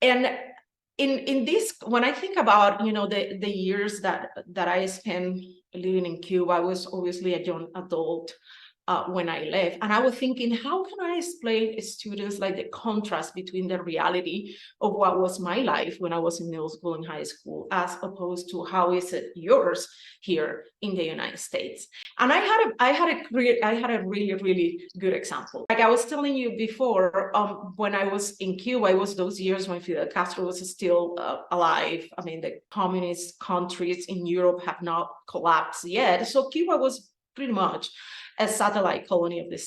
And in this, when I think about, the years that I spent living in Cuba, I was obviously a young adult when I left. And I was thinking, how can I explain to students like the contrast between the reality of what was my life when I was in middle school and high school, as opposed to how is it yours here in the United States? And I had a really, really good example. Like I was telling you before, when I was in Cuba, it was those years when Fidel Castro was still alive. I mean, the communist countries in Europe have not collapsed yet. So Cuba was pretty much a satellite colony of the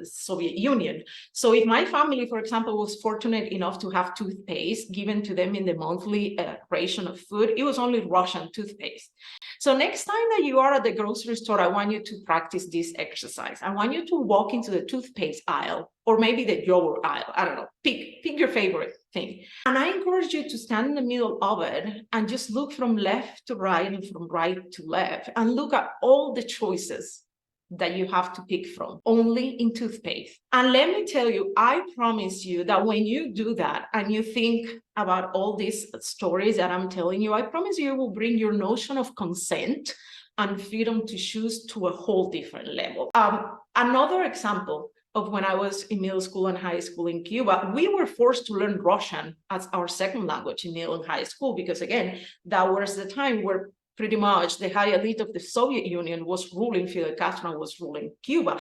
Soviet Union. So if my family, for example, was fortunate enough to have toothpaste given to them in the monthly ration of food, it was only Russian toothpaste. So next time that you are at the grocery store, I want you to practice this exercise. I want you to walk into the toothpaste aisle, or maybe the yogurt aisle. I don't know, pick your favorite thing. And I encourage you to stand in the middle of it and just look from left to right and from right to left and look at all the choices that you have to pick from, only in toothpaste. And let me tell you, I promise you that when you do that and you think about all these stories that I'm telling you, I promise you, it will bring your notion of consent and freedom to choose to a whole different level. Another example of when I was in middle school and high school in Cuba, we were forced to learn Russian as our second language in middle and high school, because again, that was the time where pretty much the high elite of the Soviet Union was ruling Fidel Castro and was ruling Cuba.